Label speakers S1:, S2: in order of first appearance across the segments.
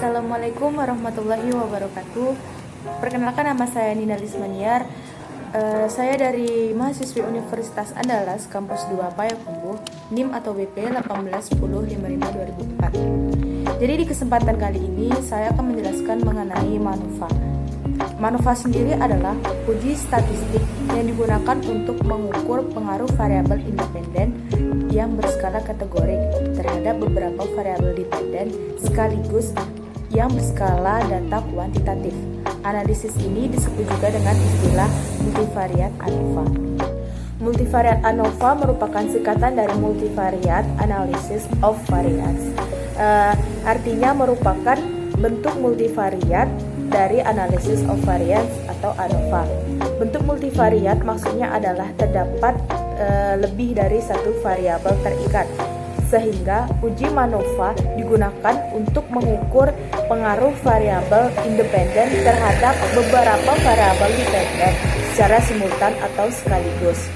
S1: Assalamualaikum warahmatullahi wabarakatuh. Perkenalkan, nama saya Nina Lismaniar. Saya dari mahasiswi Universitas Andalas Kampus 2 Payakumbuh, NIM atau BP 1810552004. Jadi di kesempatan kali ini saya akan menjelaskan mengenai MANOVA. MANOVA sendiri adalah uji statistik yang digunakan untuk mengukur pengaruh variabel independen yang berskala kategorik terhadap beberapa variabel dependen sekaligus yang berskala data kuantitatif. Analisis ini disebut juga dengan istilah multivariat ANOVA. Multivariat ANOVA merupakan singkatan dari Multivariate Analysis of Variance. Artinya merupakan bentuk multivariat dari Analysis of Variance atau ANOVA. Bentuk multivariat maksudnya adalah terdapat lebih dari satu variabel terikat, sehingga uji MANOVA digunakan untuk mengukur pengaruh variabel independen terhadap beberapa variabel dependen secara simultan atau sekaligus.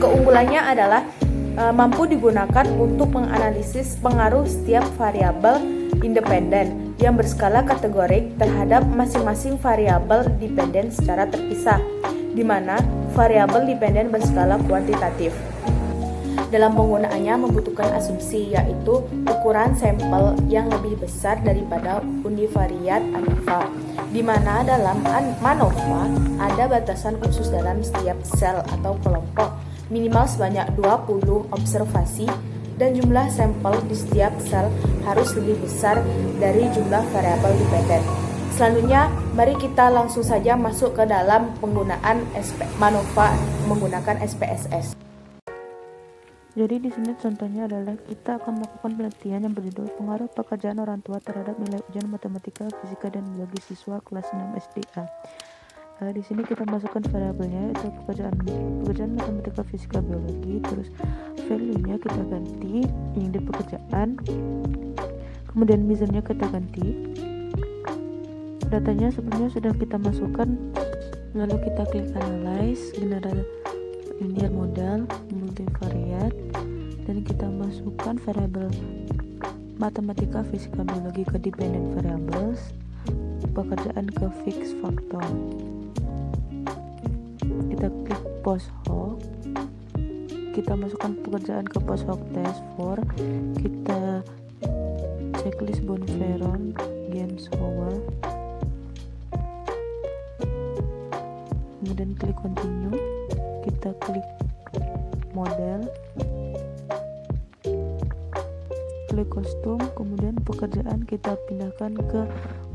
S1: Keunggulannya adalah mampu digunakan untuk menganalisis pengaruh setiap variabel independen yang berskala kategorik terhadap masing-masing variabel dependen secara terpisah, di mana variabel dependen berskala kuantitatif. Dalam penggunaannya membutuhkan asumsi, yaitu ukuran sampel yang lebih besar daripada univariat ANOVA, di mana dalam MANOVA ada batasan khusus dalam setiap sel atau kelompok minimal sebanyak 20 observasi, dan jumlah sampel di setiap sel harus lebih besar dari jumlah variabel dependen. Selanjutnya, mari kita langsung saja masuk ke dalam penggunaan MANOVA menggunakan SPSS.
S2: Jadi di sini contohnya adalah kita akan melakukan penelitian yang berjudul pengaruh pekerjaan orang tua terhadap nilai ujian matematika, fisika, dan biologi siswa kelas 6 SDA. Di sini kita masukkan variabelnya, yaitu pekerjaan matematika, fisika, biologi. Terus value-nya kita ganti yang di pekerjaan, kemudian misalnya kita ganti. Datanya sebelumnya sudah kita masukkan, lalu kita klik analyze, general linear model, multivariate, dan kita masukkan variabel matematika, fisika, biologi ke dependent variables, pekerjaan ke fixed factor. Kita klik post hoc, kita masukkan pekerjaan ke post hoc test for, kita checklist Bonferroni, James Howell, kemudian klik continue, kita klik model, klik kostum, kemudian pekerjaan kita pindahkan ke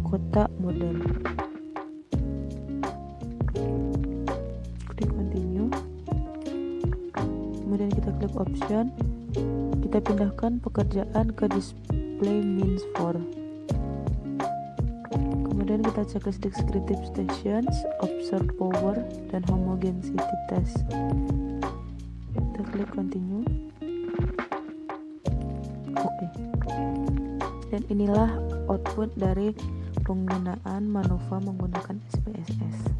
S2: kotak model, klik continue, kemudian kita klik option, kita pindahkan pekerjaan ke display means for, kemudian kita checklist descriptive stations, observe power, dan homogeneity test. Kita klik continue. Oke. Dan inilah output dari penggunaan MANOVA menggunakan SPSS.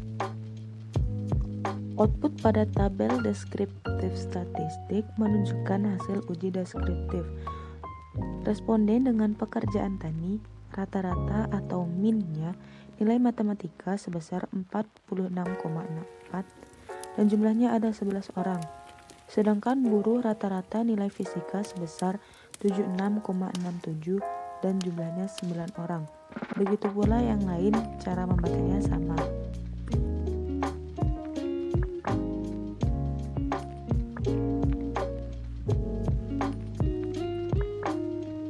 S2: Output pada tabel deskriptif statistik menunjukkan hasil uji deskriptif. Responden dengan pekerjaan tani rata-rata atau min-nya nilai matematika sebesar 46,64 dan jumlahnya ada 11 orang. Sedangkan buruh rata-rata nilai fisika sebesar 76,67 dan jumlahnya 9 orang. Begitu pula yang lain, cara membacanya sama.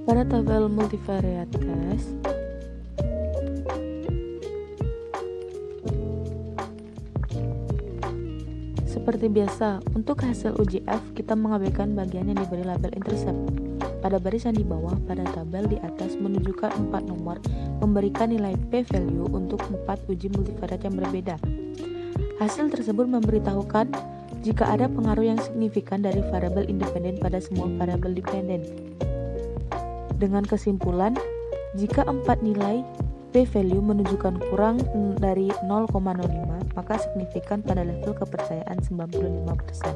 S2: Pada tabel multivariate test, seperti biasa, untuk hasil uji F kita mengabaikan bagian yang diberi label intercept. Pada barisan di bawah, pada tabel di atas menunjukkan 4 nomor memberikan nilai p-value untuk 4 uji multivariate yang berbeda. Hasil tersebut memberitahukan jika ada pengaruh yang signifikan dari variabel independen pada semua variabel dependen. Dengan kesimpulan, jika 4 nilai p-value menunjukkan kurang dari 0,05, maka signifikan pada level kepercayaan 95%.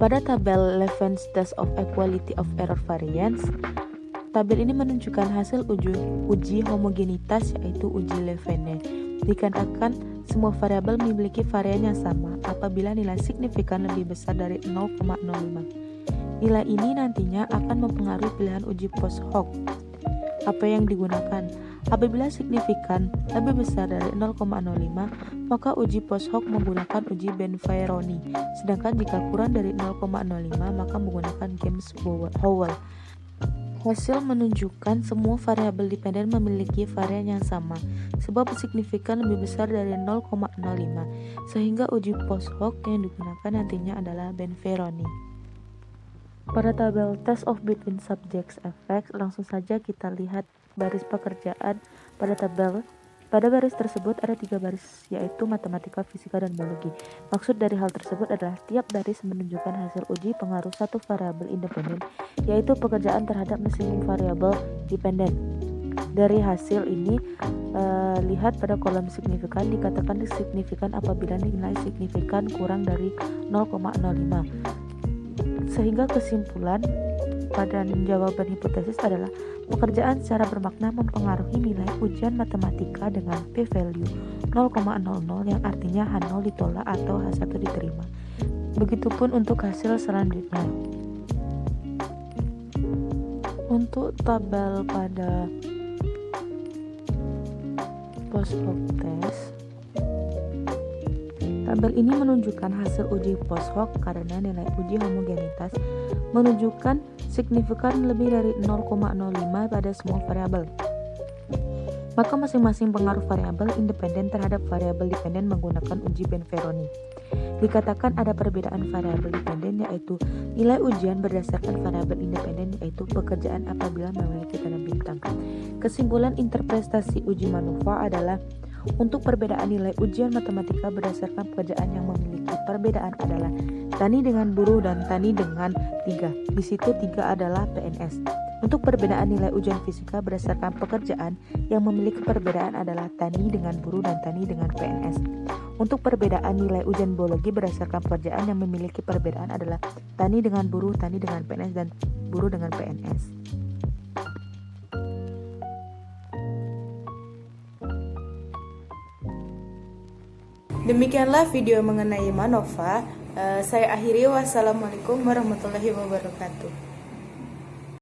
S2: Pada tabel Levens Test of Equality of Error Variance, Tabel ini menunjukkan hasil uji homogenitas, yaitu uji Levene. Dikatakan semua variabel memiliki varian yang sama apabila nilai signifikan lebih besar dari 0,05. Nilai ini nantinya akan mempengaruhi pilihan uji post hoc. Apa yang digunakan? Apabila signifikan lebih besar dari 0,05, maka uji post hoc menggunakan uji Benferroni. Sedangkan jika kurang dari 0,05, maka menggunakan James-Howell. Hasil menunjukkan semua variabel dependen memiliki varian yang sama, sebab signifikan lebih besar dari 0,05, sehingga uji post hoc yang digunakan nantinya adalah Benferroni. Pada tabel Test of Between Subjects Effects, langsung saja kita lihat baris pekerjaan pada tabel. Pada baris tersebut ada 3 baris, yaitu matematika, fisika, dan biologi. Maksud dari hal tersebut adalah tiap baris menunjukkan hasil uji pengaruh satu variabel independen, yaitu pekerjaan terhadap masing-masing variabel dependen. Dari hasil ini, lihat pada kolom signifikan, dikatakan signifikan apabila nilai signifikan kurang dari 0,05. Sehingga kesimpulan pada jawaban hipotesis adalah pekerjaan secara bermakna mempengaruhi nilai ujian matematika dengan p-value 0,00 yang artinya H0 ditolak atau H1 diterima. Begitupun untuk hasil selanjutnya. Untuk tabel pada post hoc test, tabel ini menunjukkan hasil uji post hoc karena nilai uji homogenitas menunjukkan signifikan lebih dari 0,05 pada semua variabel. Maka masing-masing pengaruh variabel independen terhadap variabel dependen menggunakan uji Benferroni. Dikatakan ada perbedaan variabel dependen, yaitu nilai ujian berdasarkan variabel independen, yaitu pekerjaan apabila memiliki tanda bintang. Kesimpulan interpretasi uji Manova adalah untuk perbedaan nilai ujian matematika berdasarkan pekerjaan yang memiliki perbedaan adalah tani dengan buruh dan tani dengan 3. Di situ 3 adalah PNS. Untuk perbedaan nilai ujian fisika berdasarkan pekerjaan yang memiliki perbedaan adalah tani dengan buruh dan tani dengan PNS. Untuk perbedaan nilai ujian biologi berdasarkan pekerjaan yang memiliki perbedaan adalah tani dengan buruh, tani dengan PNS, dan buruh dengan PNS.
S1: Demikianlah video mengenai Manova. Saya akhiri. Wassalamualaikum warahmatullahi wabarakatuh.